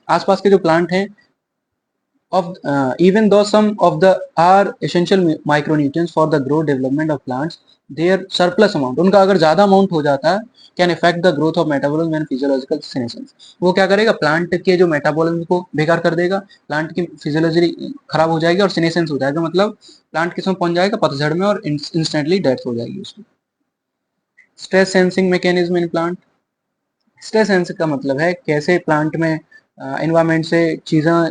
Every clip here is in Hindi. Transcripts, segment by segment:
आसपास के जो प्लांट हैं of even though some of the are essential micronutrients for the growth development of plants, their surplus amount उनका अगर ज्यादा अमाउंट हो जाता है can effect the growth of metabolism and physiological senescence. वो क्या करेगा, प्लांट के जो मेटाबॉलिज्म को बेकार कर देगा, प्लांट की फिजियोलॉजी खराब हो जाएगी और सेनेसेंस हो जाएगा, मतलब प्लांट किस में पहुंच जाएगा, पतझड़ में, और इंस्टेंटली डेथ हो जाएगी उसकी। Stress sensing mechanism in plant. Stress sense का मतलब है कैसे प्लांट में एनवायरमेंट से चीजें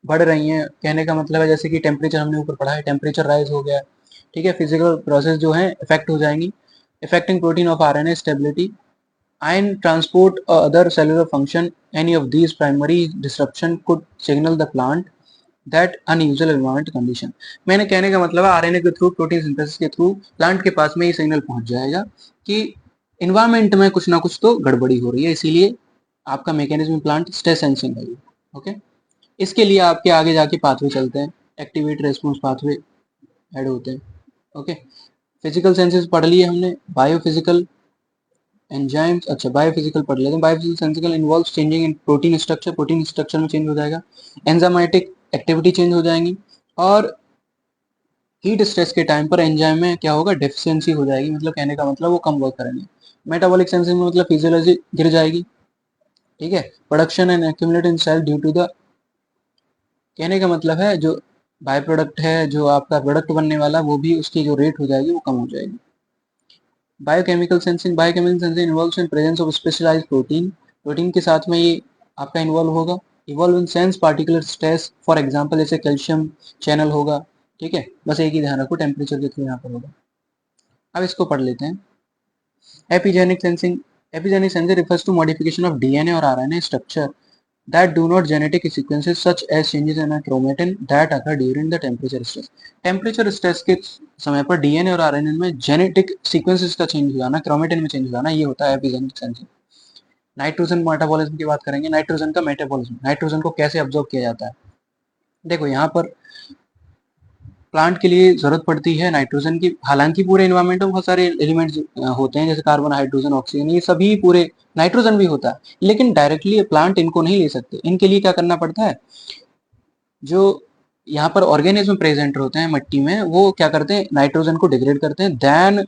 बढ़ रही हैं। कहने का मतलब है जैसे कि टेम्परेचर हमने ऊपर पढ़ा है, टेम्परेचर राइज हो गया, ठीक है, फिजिकल प्रोसेस जो है इफेक्ट हो जाएंगी, effecting protein of RNA stability, ion transport other cellular function, any of these primary disruption could signal the plant that unusual environment condition. मैंने कहने का मतलब है आरएनए के थ्रू, प्रोटीन सिंथेसिस के थ्रू प्लांट के पास में ये सिग्नल पहुंच जाएगा कि इन्वायरमेंट में कुछ ना कुछ तो गड़बड़ी हो रही है, इसीलिए आपका मैकेनिज्म प्लांट स्ट्रेस सेंसिंग है। ओके, इसके लिए आपके आगे जाके पाथवे चलते हैं, एक्टिवेट रेस्पॉन्स पाथवे ऐड होते हैं। ओके, फिजिकल सेंसेस पढ़ लिए हमने, बायोफिजिकल एंजाइम्स, अच्छा बायोफिजिकल पढ़ लेते हैं। Biophysical sensical involve changing in protein structure, protein structure में चेंज हो जाएगा, एंजाइमेटिक एक्टिविटी चेंज हो जाएंगी, और हीट स्ट्रेस के टाइम पर एंजाइम में क्या होगा, डेफिशिएंसी हो जाएगी, मतलब कहने का मतलब वो कम वर्क करेंगे। मेटाबॉलिक सेंसिंग में मतलब फिजियोलॉजी गिर जाएगी, ठीक है। Production and accumulate in cell due to the, कहने का मतलब है जो बाय प्रोडक्ट है, जो आपका प्रोडक्ट बनने वाला, वो भी उसकी जो रेट हो जाएगी वो कम हो जाएगी। Biochemical sensing, biochemical sensing involves in presence of specialised protein, protein के साथ में ये आपका इन्वॉल्व होगा। Evolve in sense particular stress, for example जैसे कैल्शियम चैनल होगा, ठीक है, बस एक ही ध्यान रखो टेम्परेचर के थ्रू यहाँ पर होगा। अब इसको पढ़ लेते हैं। Epigenic sensing, epigenic sensing refers to modification of DNA or RNA structure that do not genetic sequences such as changes in a chromatin that occur during the temperature stress। Temperature stress के समय पर डीएनए और आरएनए में जेनेटिक सीक्वेंसेस का चेंज हो जाना, क्रोमेटिन में चेंज हो जाना, ये होता है एपिजेनिक सेंसिंग। नाइट्रोजन मेटाबॉलिज्म की बात करेंगे, नाइट्रोजन का मेटाबॉलिज्म, नाइट्रोजन को कैसे अब्जॉर्ब किया जाता है। देखो यहाँ पर प्लांट के लिए जरूरत पड़ती है नाइट्रोजन की, हालांकि पूरे एनवायरमेंट में बहुत सारे एलिमेंट्स होते हैं जैसे कार्बन, हाइड्रोजन, ऑक्सीजन, ये सभी पूरे, नाइट्रोजन भी होता है, लेकिन डायरेक्टली प्लांट इनको नहीं ले सकते। इनके लिए क्या करना पड़ता है, जो यहाँ पर ऑर्गेनिज्म प्रेजेंट होते हैं मिट्टी में, वो क्या करते हैं, नाइट्रोजन को डिग्रेड करते हैं, देन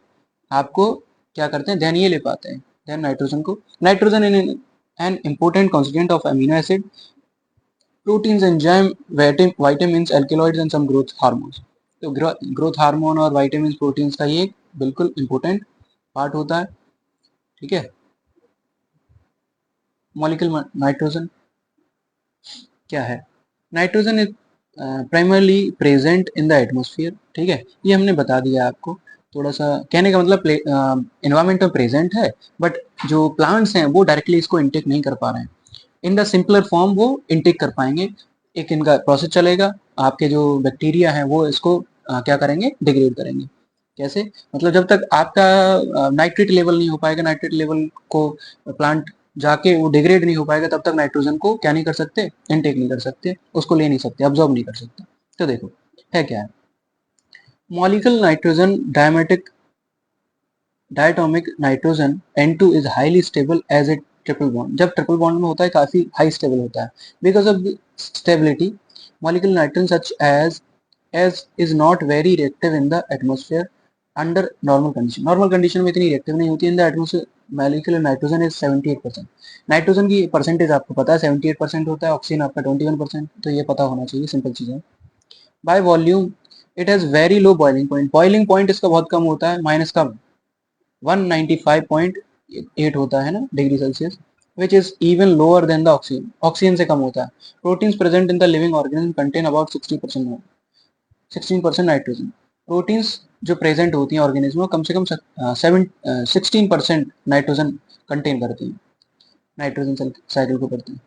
आपको क्या करते हैं, देन ये ले पाते हैं, देन नाइट्रोजन को। Nitrogen in an important constituent of amino acid, proteins, enzyme, vitamins, alkaloids and some growth hormones. तो ग्रोथ हार्मोन और विटामिन प्रोटीन्स का ये बिल्कुल इंपॉर्टेंट पार्ट होता है, ठीक है। मॉलिक्यूल नाइट्रोजन क्या है, nitrogen is primarily present in the atmosphere, ठीक है, ये हमने बता दिया आपको। थोड़ा सा कहने का मतलब एनवायरमेंट में प्रेजेंट है, बट जो प्लांट्स हैं वो डायरेक्टली इसको इनटेक नहीं कर पा रहे हैं। इन द सिंपलर फॉर्म वो इनटेक कर पाएंगे, एक इनका प्रोसेस चलेगा, आपके जो बैक्टीरिया हैं वो इसको क्या करेंगे, डिग्रेड करेंगे। कैसे, मतलब जब तक आपका नाइट्रेट लेवल नहीं हो पाएगा, नाइट्रेट लेवल को प्लांट जाके वो डिग्रेड नहीं हो पाएगा, तब तक नाइट्रोजन को क्या नहीं कर सकते, इनटेक नहीं कर सकते, उसको ले नहीं सकते, अब्जॉर्ब नहीं कर सकते। तो देखो है क्या है, molecule nitrogen dimetic diatomic nitrogen N2 is highly stable as a triple bond, जब ट्रिपल बॉन्ड में होता है काफी हाई स्टेबल होता है। Because of stability molecule nitrogen such as is not very reactive in the atmosphere under normal condition, normal condition में इतनी रिएक्टिव नहीं होती in the atmosphere. Molecular nitrogen is 78%, nitrogen की परसेंटेज आपको पता है 78% होता है, ऑक्सीजन आपका 21%, तो ये पता होना चाहिए, सिंपल चीज है। By volume it has very low boiling point, boiling point इसका बहुत कम होता है, माइनस का 195.8 होता है ना degree Celsius, which is even lower than the oxygen, oxygen से कम होता है। Proteins present in the living organism contain about 60%, 16% nitrogen. Proteins जो प्रेजेंट होती हैं ऑर्गेनिज्म में कम से कम 16% नाइट्रोजन कंटेन करती हैं, नाइट्रोजन साइकिल को पढ़ते हैं,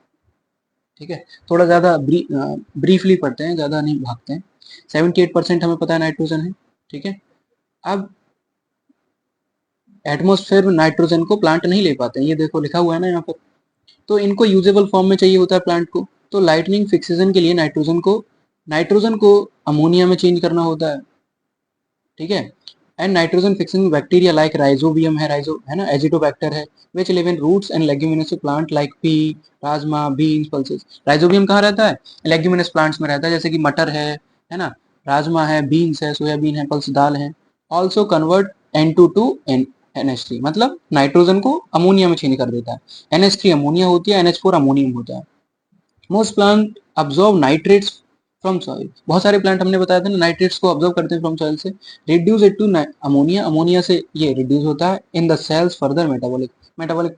ठीक है। थोड़ा ज़्यादा ब्रीफली पढ़ते हैं, ज़्यादा नहीं भागते हैं। 78% हमें पता है नाइट्रोजन है, ठीक है। अब एटमोस्फेयर में नाइट्रोजन को प्लांट नहीं ले पाते हैं, ये देखो लिखा हुआ है ना यहाँ पर, तो इनको यूजेबल फॉर्म में चाहिए होता है प्लांट को। तो लाइटनिंग फिक्सेशन के लिए नाइट्रोजन को अमोनिया में चेंज करना होता है, ठीक है। And nitrogen fixing bacteria like rhizobium है, राइजो है ना, एजिटोबैक्टर है, which live in roots and leguminous plant like pea, rajma, beans, pulses. Rhizobium कहाँ रहता है? लेग्यूमिनस प्लांट्स में रहता है, जैसे कि मटर है ना, राजमा है, बीन्स है, सोयाबीन है, पल्स दाल है। Also convert N2 to NH3, मतलब नाइट्रोजन को अमोनिया में चेंज कर देता है। NH3 अमोनिया होती है, NH4 अमोनियम होता है। Most plant absorb nitrates from soil, बहुत सारे प्लांट हमने बताया था ना नाइट्रेट्स को अब्जॉर्ब करते हैं फ्रॉम सॉइल से। Reduce it to ammonia, ammonia से ये रिड्यूस होता है in the cells further metabolic, metabolic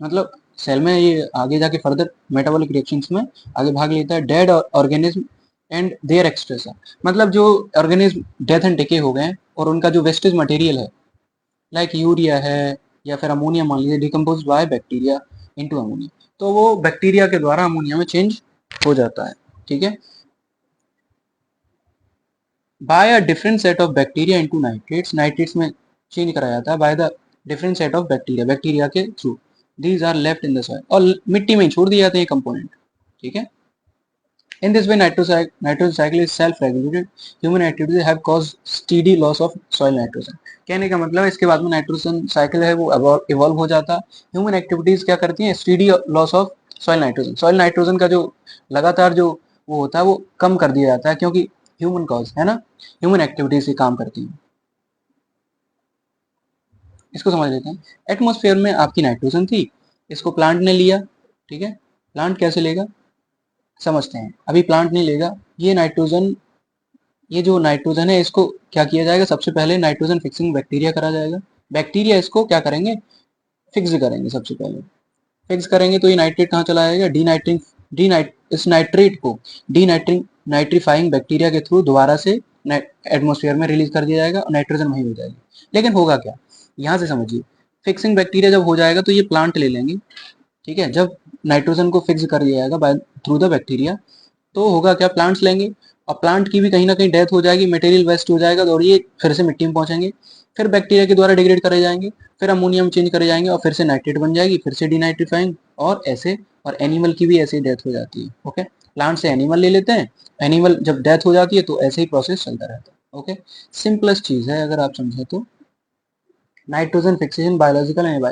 मतलब सेल में ये आगे जाके फर्दर मेटाबॉलिक रिएक्शंस में आगे भाग लेता है। डेड ऑर्गेनिज्म एंड देयर एक्सट्रेसा, मतलब जो ऑर्गेनिज्म डेथ एंड डिके हो गए हैं और उनका जो वेस्टेज मटेरियल है लाइक यूरिया है या फिर अमोनिया मान लीजिए, decompose by bacteria into ammonia, तो वो बैक्टीरिया के द्वारा अमोनिया में चेंज हो जाता है। ठीक है, by a different set of bacteria into nitrates, nitrates में चेंज करा जाता है by the different set of bacteria, bacteria के through. These are left in the soil, और मिट्टी में छोड़ दिए जाते हैं कंपोनेंट। ठीक है, in this way nitrogen cycle is self regulated, human activities have caused steady loss of soil nitrogen। कहने का मतलब इसके बाद में नाइट्रोजन साइकिल है वो इवॉल्व हो जाता है। ह्यूमन एक्टिविटीज क्या करती हैं? Steady loss of soil nitrogen, soil nitrogen का जो लगातार जो वो होता है वो कम कर दिया जाता है, क्योंकि ह्यूमन कॉज है ना, ह्यूमन एक्टिविटीज ही काम करती हैं। इसको समझ लेते हैं। एटमोस्फेयर में आपकी नाइट्रोजन थी, इसको प्लांट ने लिया। ठीक है, प्लांट कैसे लेगा समझते हैं। अभी प्लांट नहीं लेगा, ये नाइट्रोजन, ये जो नाइट्रोजन है इसको क्या किया जाएगा? सबसे पहले नाइट्रोजन फिक्सिंग बैक्टीरिया करा जाएगा। बैक्टीरिया इसको क्या करेंगे? फिक्स करेंगे। सबसे पहले फिक्स करेंगे तो ये नाइट्रेट कहाँ चला जाएगा? इस नाइट्रेट को नाइट्रीफाइंग बैक्टीरिया के थ्रू दोबारा से एटमोस्फेयर में रिलीज कर दिया जाएगा और नाइट्रोजन वही हो जाएगी। लेकिन होगा क्या, यहाँ से समझिए। फिक्सिंग बैक्टीरिया जब हो जाएगा तो ये प्लांट ले लेंगे। ठीक है, जब नाइट्रोजन को फिक्स कर दिया जाएगा बाय थ्रू द बैक्टीरिया, तो होगा क्या? प्लांट्स लेंगे और प्लांट की भी कहीं ना कहीं डेथ हो जाएगी, मटेरियल वेस्ट हो जाएगा और ये फिर से मिट्टी में पहुंचेंगे, फिर बैक्टीरिया के द्वारा डिग्रेड करे जाएंगे, फिर अमोनियम चेंज करे जाएंगे और फिर से नाइट्रेट बन जाएगी, फिर से डीनाइट्रीफाइंग और ऐसे। और एनिमल की भी ऐसे ही डेथ हो जाती है। ओके, प्लांट से एनिमल ले लेते हैं, एनिमल जब डेथ हो जाती है तो ऐसे ही प्रोसेस चलता रहता है। ओके, सिंपलेस्ट चीज है अगर आप समझे तो। Nitrogen fixation biological and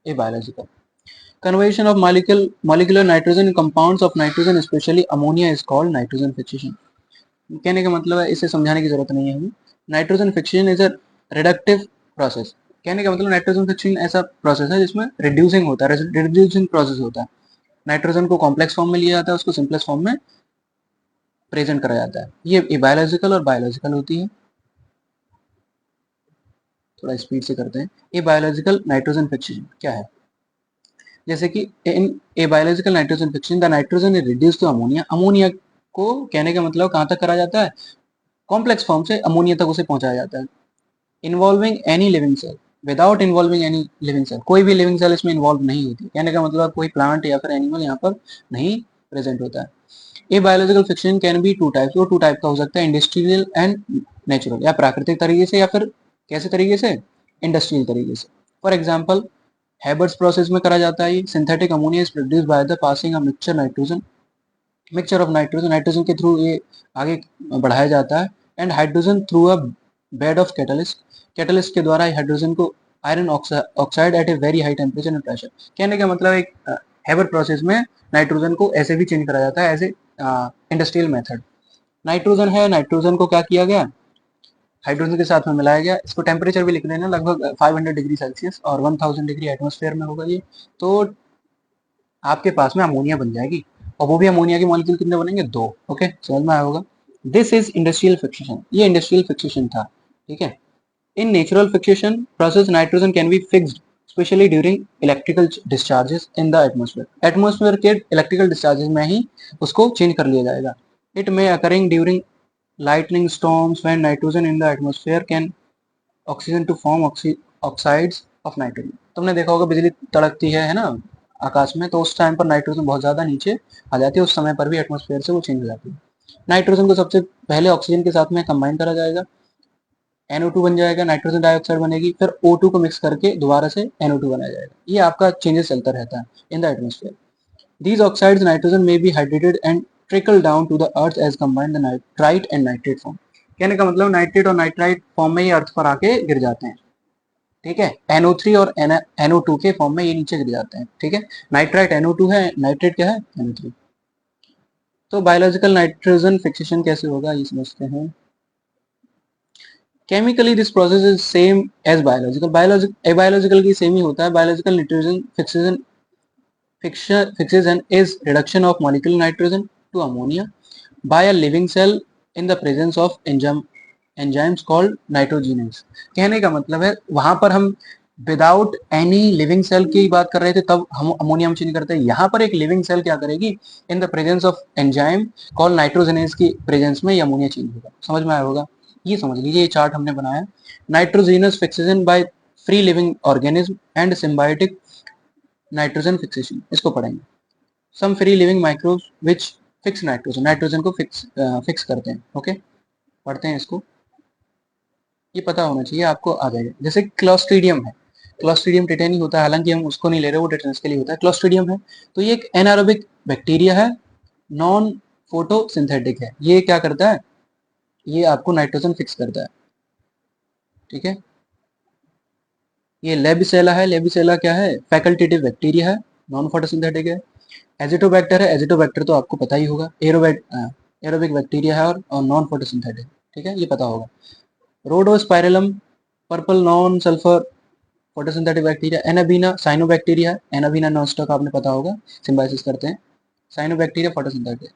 biological conversion of molecular nitrogen in compounds of nitrogen especially ammonia is called nitrogen fixation। कहने का मतलब है, इसे समझाने की जरूरत नहीं है हमें। Nitrogen fixation is a reductive process. कहने का मतलब नाइट्रोजन फिक्सेशन ऐसा प्रोसेस है जिसमें रिड्यूसिंग होता है, रिड्यूसिंग प्रोसेस होता है। नाइट्रोजन को कॉम्प्लेक्स फॉर्म में लिया जाता है, उसको सिंपलेक्स फॉर्म में प्रेजेंट करा जाता है। ये बायोलॉजिकल और बायोलॉजिकल होती है। थोड़ा स्पीड से करते हैं। ये बायोलॉजिकल नाइट्रोजन फिक्सेशन क्या है? जैसे कि in a biological nitrogen fixation the nitrogen is reduce to ammonia, ammonia को कहने का मतलब कहाँ तक करा जाता है? कॉम्प्लेक्स फॉर्म से अमोनिया तक उसे पहुंचाया जाता है। Involving any living cell, without involving any living cell, कोई भी लिविंग सेल इसमें इन्वॉल्व नहीं होती। कहने का मतलब कोई प्लांट या फिर एनिमल यहाँ पर नहीं प्रेजेंट होता है। ये biological fixation can be two types, वो टू टाइप का हो सकता है, इंडस्ट्रियल एंड नेचुरल, या प्राकृतिक तरीके से या फिर कैसे तरीके से? इंडस्ट्रियल तरीके से। फॉर एग्जाम्पल हैबर्स प्रोसेस में करा जाता है। Synthetic ammonia is produce by the passing a mixture of nitrogen, nitrogen के थ्रू ये आगे बढ़ाया जाता है। And hydrogen through a bed of catalyst, catalyst के द्वारा हाइड्रोजन को iron oxide at a very high temperature and pressure. कहने का मतलब एक हैबर प्रोसेस में नाइट्रोजन को ऐसे भी चेंज करा जाता है, as a industrial method. Nitrogen है, नाइट्रोजन को क्या किया गया? हाइड्रोजन के साथ में मिलाया गया। इसको टेम्परेचर भी लिख लेना, लगभग 500 डिग्री सेल्सियस और 1000 डिग्री एटमोस्फेयर में होगा ये। तो आपके पास में अमोनिया बन जाएगी, और वो भी अमोनिया के मॉलिक्यूल कितने बनेंगे? 2। ओके, समझ में आया होगा। दिस इज इंडस्ट्रियल फिक्सेशन, ये इंडस्ट्रियल फिक्सेशन था। ठीक है, in natural fixation process nitrogen can be fixed specially during electrical discharges in the atmosphere, atmosphere के इलेक्ट्रिकल डिस्चार्जेस में ही उसको चेंज कर लिया जाएगा। It may occurring during lightning storms when nitrogen in the atmosphere can oxygen to form oxides of nitrogen। तुमने देखा होगा बिजली तड़कती है ना आकाश में, तो उस टाइम पर नाइट्रोजन बहुत ज्यादा नीचे आ जाती है, उस समय पर भी एटमोस्फेयर से वो चेंज हो जाती है। नाइट्रोजन को सबसे पहले ऑक्सीजन के साथ में कंबाइन करा जाएगा, NO2 बन जाएगा, नाइट्रोजन डाइऑक्साइड बनेगी, फिर O2 को मिक्स करके दोबारा से NO2 बनाया जाएगा। ये आपका चेंजेस चलता रहता है in the atmosphere. These oxides nitrogen may be hydrated and trickle down to the earth as combined the nitrite and nitrate form। कहने का मतलब नाइट्रेट और नाइट्राइट फॉर्म में ये अर्थ पर आके गिर जाते हैं, ठीक है। NO3 और NO2 के फॉर्म में ये नीचे गिर जाते हैं, ठीक है। नाइट्राइट NO2 है, नाइट्रेट क्या है, NO3। तो बायोलॉजिकल नाइट्रोजन फिक्सेशन कैसे होगा ये समझते हैं। Chemically this process is same as biological, biological की सेम ही होता है। Biological nitrogen fixation fixation is reduction of molecular nitrogen to ammonia by a living cell in the presence of enzymes called nitrogenase। कहने का मतलब है वहां पर हम विदाउट एनी लिविंग सेल की बात कर रहे थे, तब हम अमोनिया में चेंज करते हैं। यहाँ पर एक लिविंग सेल क्या करेगी, in the presence of enzyme called nitrogenase की प्रेजेंस में ये अमोनिया चेंज होगा। समझ में आया होगा, ये समझ लीजिए। ये चार्ट हमने बनाया, nitrogenous fixation by free living organism and symbiotic nitrogen fixation, इसको पढ़ेंगे। Some free living microbes which fix nitrogen, nitrogen को फिक्स करते हैं, ओके। पढ़ते हैं इसको, ये पता होना चाहिए आपको, आ जाएगा। जैसे क्लोस्ट्रीडियम है, क्लोस्ट्रीडियम टिटेनी होता है, हालांकि हम उसको नहीं ले रहे, वो टिटेनस के लिए होता है। क्लोस्ट्रीडियम है तो ये एक एनारोबिक बैक्टीरिया है, नॉन फोटोसिंथेटिक है। ये क्या करता है, ये आपको नाइट्रोजन फिक्स करता है, ठीक है। ये लेबिसेला है, लेबिसेला क्या है, फैकल्टेटिव बैक्टीरिया है, नॉन फोटोसिंथेटिक है। एजिटोबैक्टर है, एजिटोबैक्टर तो आपको पता ही होगा, एरोबिक बैक्टीरिया है और नॉन फोटोसिंथेटिक, ठीक है, ये पता होगा। Rhodospirillum purple non sulphur photosynthetic bacteria. Anabaena cyanobacteria है, एनाबीना नॉनस्टॉक आपने पता होगा, सिम्बायोसिस करते हैं। साइनोबैक्टीरिया फोटोसिंथेटिक,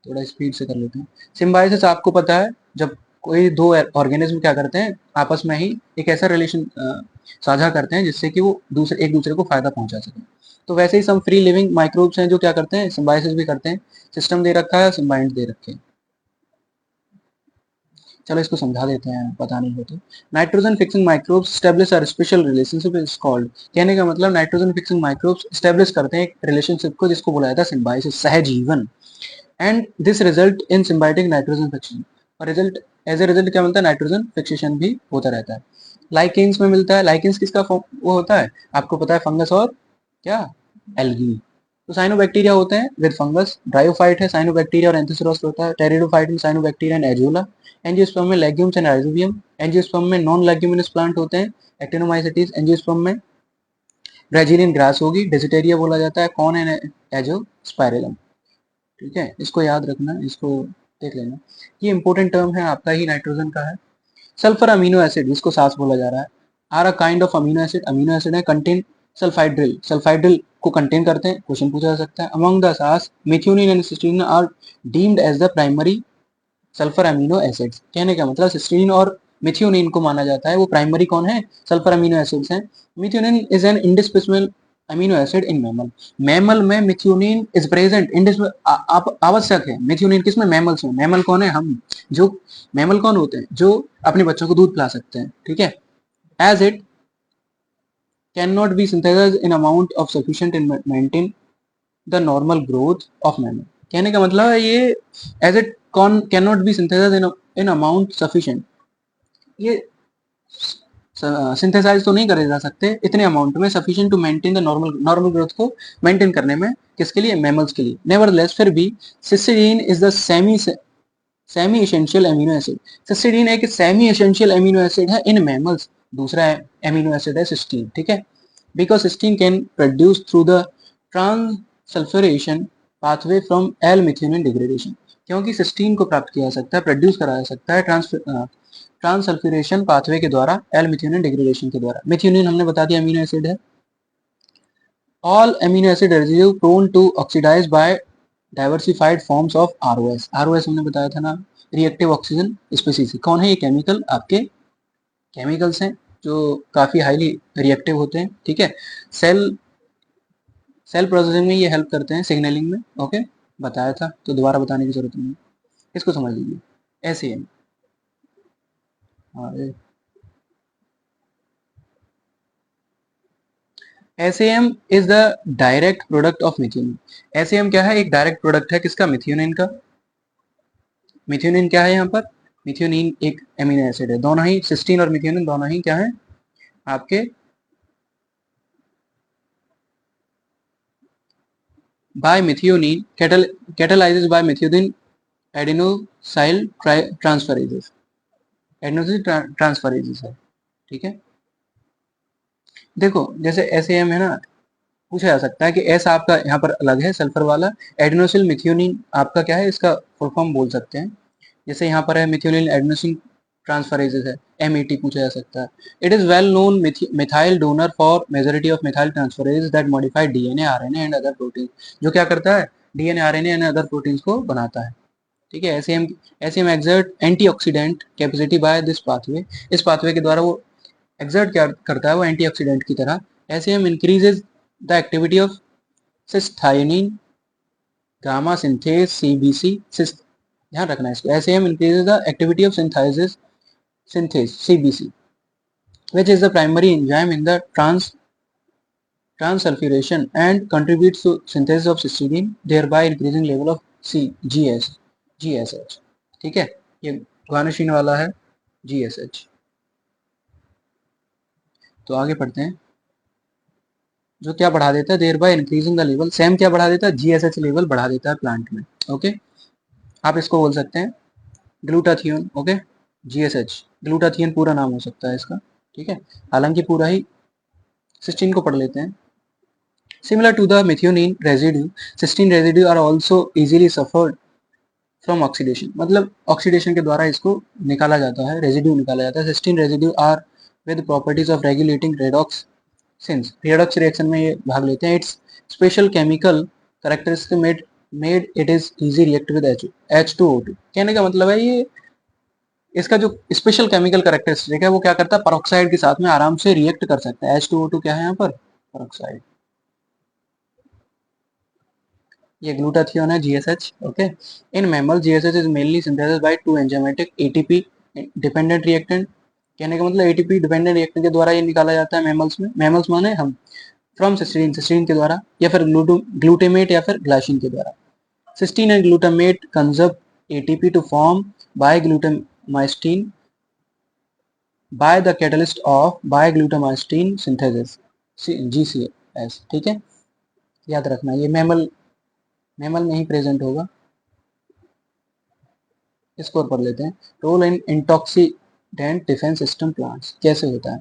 थोड़ा स्पीड से कर लेते हैं। सिम्बायोसिस आपको पता है, जब कोई दो ऑर्गेनिज्म क्या करते हैं, आपस में ही एक ऐसा रिलेशन साझा करते हैं जिससे कि वो दूसरे एक दूसरे को फायदा पहुंचा सके। तो वैसे ही सम फ्री लिविंग माइक्रोब्स हैं जो क्या करते हैं, सिम्बायोसिस भी करते हैं। सिस्टम दे रखा है, सिम्बाइंट दे रखे हैं। चलो इसको समझा देते हैं, पता नहीं हो तो। Nitrogen fixing microbes establish a special relationship is called. कहने का मतलब नाइट्रोजन फिक्सिंग माइक्रोब्स एस्टैब्लिश करते हैं एक रिलेशनशिप को, जिसको बुलाया था सिम्बायोसिस, सहजीवन। And this result in symbiotic nitrogen fixation, और रिजल्ट एज ए रिजल्ट क्या मिलता है, नाइट्रोजन फिक्सेशन भी होता रहता है। लाइकेंस में मिलता है। लाइकेंस किसका वो होता है, आपको पता है, फंगस और क्या, एल्गी। तो साइनोबैक्टीरिया होते हैं विद फंगस। ड्रायोफाइट है साइनोबैक्टीरिया और एंथोसेरोस्ट होता है। टेरिडोफाइट में साइनोबैक्टीरिया एंड एजोला। एंजियोस्पर्म में लेग्यूम्स एंड राइजोबियम। एंजियोस्पर्म में नॉन लेग्यूमिनस प्लांट होते हैं, एक्टिनोमाइसिटीज। एंजियोस्पर्म में ब्राजीलियन ग्रास होगी, डेसिटेरिया बोला जाता है। कौन है, एजोस्पाइरलम, ठीक है। इसको याद रखना, इसको देख लेना, ये इंपॉर्टेंट टर्म है आपका ही नाइट्रोजन का है। सल्फर अमीनो एसिड, जिसको सास बोला जा रहा है, are a kind of amino acid, amino acid है, कंटेन सल्फाइड्रिल, सल्फाइड्रिल को कंटेन करते हैं, क्वेश्चन पूछा जा सकता है। Among the SAAs methionine and cysteine are deemed as the primary sulphur amino acids. कहने का मतलब सिस्टीन और मिथियोनिन को माना जाता है वो प्राइमरी कौन है, सल्फर अमीनो एसिड्स हैं। Methionine is an indispensable amino acid in mammal. Mammal में मिथियोनिन इज प्रेजेंट, आप आवश्यक है। मिथियोनिन किसमें, मैमल्स में। मैमल कौन है, हम। जो मैमल कौन होते हैं, जो अपने बच्चों को दूध पिला सकते हैं, ठीक है। As it can not be synthesised in amount of sufficient in maintain the normal growth of mammal. कहने का मतलब है ये, as it con can not be synthesised in amount sufficient, ये सिंथेसाइज तो नहीं करे जा सकते इतने अमाउंट में, sufficient to maintain the normal growth को मेंटेन करने में, किसके लिए, मैमल्स के लिए। नेवरदलेस फिर भी cystidine is the semi essential amino acid. Cystidine एक सेमी एसेंशियल अमीनो एसिड है इन मैमल्स। दूसरा अमीनो एसिड है सिस्टीन, ठीक है। Because cysteine can produce through the transsulfuration pathway from L methionine degradation. क्योंकि सिस्टीन को प्राप्त किया जा सकता है, प्रोड्यूस कराया जा सकता है ट्रांससल्फ्यूरेशन पाथवे के द्वारा, एल मिथ्योनिन डिग्रेडेशन के द्वारा। मिथ्योनिन हमने बता दिया अमीनो एसिड है। All amino acid residue prone to oxidise by diversified forms of ROS. ROS हमने बताया था ना, रिएक्टिव ऑक्सीजन स्पीसीज। कौन है ये केमिकल, आपके केमिकल्स हैं जो काफी हाईली रिएक्टिव होते हैं, ठीक है। सेल सेल प्रोसेसिंग में ये हेल्प करते हैं, सिग्नलिंग में, ओके। बताया था तो दोबारा बताने की जरूरत नहीं है, इसको समझ लीजिए। ऐसे है, SM is the direct product of methionine. SM क्या है, एक डायरेक्ट प्रोडक्ट है किसका, मिथ्योनिन का। मिथ्योनिन क्या है यहाँ पर, मिथ्योनिन एक एमिनो एसिड है। दोनों ही सिस्टीन और मिथ्योनिन दोनों ही क्या है आपके, by methionine catalyses by methionine adenosyl transferases. Adenosine transferases है, ठीक है। देखो जैसे एसएएम है ना, पूछा जा सकता है कि एस आपका यहाँ पर अलग है सल्फर वाला, एडेनोसिल मिथ्योनिन आपका क्या है, इसका फुल फॉर्म बोल सकते हैं। जैसे यहाँ पर है मिथ्योनिन एडेनोसिन ट्रांसफरेजेस है, एमईटी पूछा जा सकता है। It is well known methyl donor for majority of methyl transferase that modified DNA RNA and other protein, जो क्या करता है, DNA RNA and other proteins को बनाता है, ठीक है। SM exert antioxidant capacity by this pathway, इस पाथवे के द्वारा वो एक्सर्ट क्या करता है, वो एंटीऑक्सीडेंट की तरह। SM increases the activity of cystathionine gamma synthase CBC, ध्यान रखना है इसको, SM increases the activity of synthase CBC which is the primary enzyme in the transsulfuration and contributes to synthesis of cysteine, thereby increasing level of GSH, ठीक है। ये guanosine वाला है GSH। तो आगे पढ़ते हैं, जो क्या बढ़ा देता है, thereby increasing the level, same क्या बढ़ा देता है, GSH लेवल बढ़ा देता है प्लांट में, ओके। आप इसको बोल सकते हैं ग्लूटाथियोन, ओके। GSH ग्लूटाथियन पूरा नाम हो सकता है इसका, ठीक है। हालांकि पूरा ही सिस्टीन को पढ़ लेते हैं। Similar to the methionine residue, cysteine residue are also easily suffered from oxidation, मतलब ऑक्सीडेशन के द्वारा इसको निकाला जाता है, रेजिड्यू निकाला जाता है। Cysteine residue are with properties of regulating redox since, redox reaction में ये भाग लेते हैं। It's special chemical characteristic made it is easy react with H2O2, कहने का मतलब है ये इसका जो स्पेशल केमिकल कैरेक्टरिस्टिक है वो क्या करता है, परऑक्साइड के साथ में आराम से रिएक्ट कर सकता है। H2O2 क्या है यहाँ पर, परऑक्साइड। ये ग्लूटाथियोन है GSH, okay. In mammal GSH is mainly synthesised by two enzymatic ATP dependent reactant, कहने का मतलब ATP डिपेंडेंट रिएक्टेंट के द्वारा ये निकाला जाता है मैमल्स में, मैमल्स माने हम, फ्रॉम सिस्टीन, सिस्टीन के द्वारा, या फिर ग्लूटेमेट या फिर ग्लाइसिन के द्वारा। Cysteine and glutamate conserve ATP to form glutamylcysteine by the catalyst of glutamylcysteine synthesis GCS, ठीक है। याद रखना ये मैमल में ही प्रेजेंट होगा। इसको पढ़ लेते हैं, role in antioxidant defence system plants, कैसे होता है।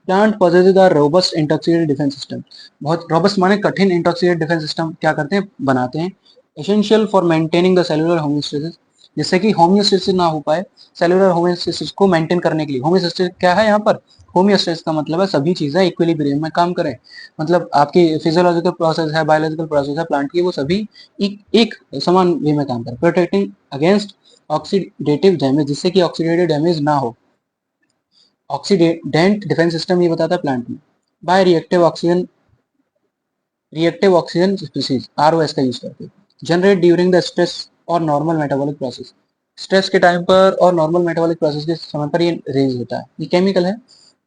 Plant possesses the robust antioxidant defence system, बहुत रोबस्ट माने कठिन इंटॉक्सीडेंट डिफेंस सिस्टम क्या करते हैं, बनाते हैं। Essential for maintaining the cellular homeostasis, जिससे कि होमियोस्टेसिस ना हो पाए, सेलुलर होमियोस्टेसिस को मेंटेन करने के लिए। होमियोस्टेसिस क्या है यहाँ पर, होमियोस्टेसिस का मतलब है सभी चीजें इक्विलिब्रियम में काम करें, मतलब आपकी फिजियोलॉजिकल प्रोसेस है, बायोलॉजिकल प्रोसेस है प्लांट की, वो सभी एक समान वे में काम करें। प्रोटेक्टिंग अगेंस्ट ऑक्सीडेटिव डैमेज, जिससे कि ऑक्सीडेटिव डैमेज ना हो। ऑक्सीडेंट डिफेंस सिस्टम ये बताता है प्लांट में। By reactive oxygen species ROS का यूज करके, जनरेट ड्यूरिंग द स्ट्रेस और नॉर्मल मेटाबॉलिक प्रोसेस, स्ट्रेस के टाइम पर और नॉर्मल मेटाबॉलिक प्रोसेस के समय पर ये रिलीज होता है, ये केमिकल है।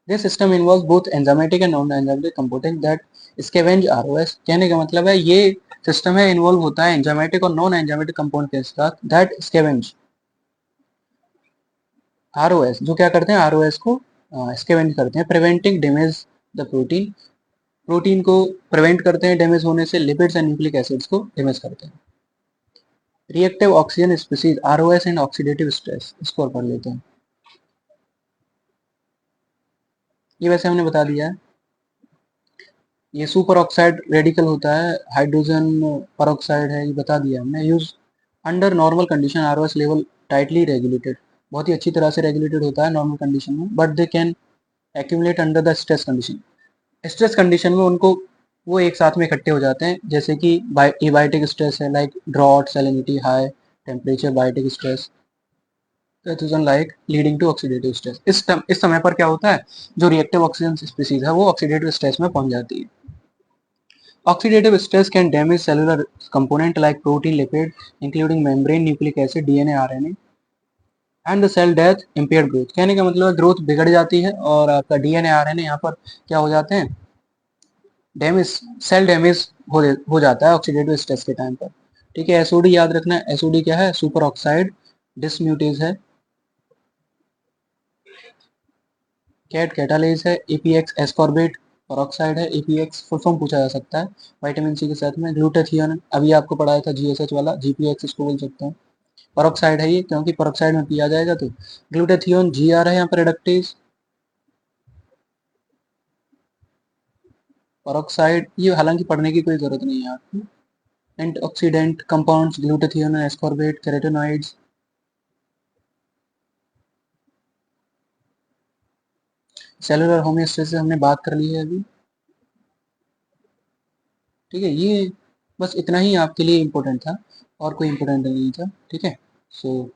This system involve both enzymatic and non enzymatic compounding that scavenge ROS, कहने का मतलब है ये सिस्टम है इन्वॉल्व होता है एंजाइमेटिक और नॉन एंजाइमेटिक कंपाउंड के साथ, दैट स्कैवेंज ROS, जो क्या करते हैं ROS को स्कैवेंज करते हैं। Preventing damage the protein, protein को प्रिवेंट करते हैं डैमेज होने से। लिपिड्स एंड न्यूक्लिक एसिड्स को डैमेज करते हैं। Reactive oxygen species ROS and oxidative stress, इसको और पढ़ लेते हैं। ये वैसे हमने बता दिया है। ये सुपर ऑक्साइड रेडिकल होता है, हाइड्रोजन परऑक्साइड है, ये बता दिया हमने। Use under normal condition ROS level tightly regulated, बहुत ही अच्छी तरह से रेगुलेटेड होता है नॉर्मल कंडीशन में, but they can accumulate under the stress condition, stress condition में उनको वो एक साथ में इकट्ठे हो जाते हैं, जैसे कि एबायोटिक स्ट्रेस है, like drought, salinity, high temperature, biotic stress, like leading to oxidative stress. इस समय पर क्या होता है, जो रिएक्टिव ऑक्सीजन स्पीसीज है वो ऑक्सीडेटिव स्ट्रेस में पहुंच जाती है। Oxidative stress can damage cellular component like protein, lipid, including membrane, nucleic acid, DNA, RNA, and the cell death, impaired growth, कहने का मतलब है ग्रोथ बिगड़ जाती है और आपका DNA RNA यहाँ पर क्या हो जाते हैं, डैमेज, सेल डैमेज हो जाता है ऑक्सीडेटिव स्ट्रेस के टाइम पर, ठीक है। एसओडी याद रखना है, एसओडी क्या है, सुपर ऑक्साइड डिसम्यूटेज है। कैट कैटालेज है। एपीएक्स एस्कॉर्बेट परऑक्साइड है। एपीएक्स फुल फॉर्म पूछा जा सकता है, विटामिन सी के साथ में। ग्लूटाथियोन अभी आपको पढ़ाया था GSH वाला, GPX इसको बोल सकते हैं। पेरोक्साइड है ये, क्योंकि पेरोक्साइड में पिया जाएगा तो ग्लूटाथियोन जी आ रहा है यहाँ पर रिडक्टेज। पेरोक्साइड ये हालांकि पढ़ने की कोई जरूरत नहीं है आपको। Antioxidant compounds glutathione, ascorbate, carotenoids. Cellular homeostasis हमने बात कर ली है अभी। ठीक है, ये बस इतना ही आपके लिए इम्पोर्टेंट था, और कोई इम्पोर्टेंट नहीं था। ठीक है, so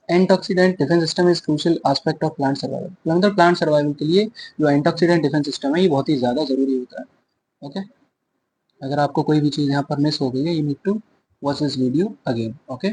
antioxidant defence system is crucial aspect of plant survival. मतलब प्लांट सर्वाइवल के लिए जो एंटीऑक्सीडेंट डिफेंस सिस्टम है ये बहुत ही ज़्यादा ज़रूरी होता है। ओके, अगर आपको कोई भी चीज़ यहाँ पर मिस हो गई है, you need to watch this video again. Okay.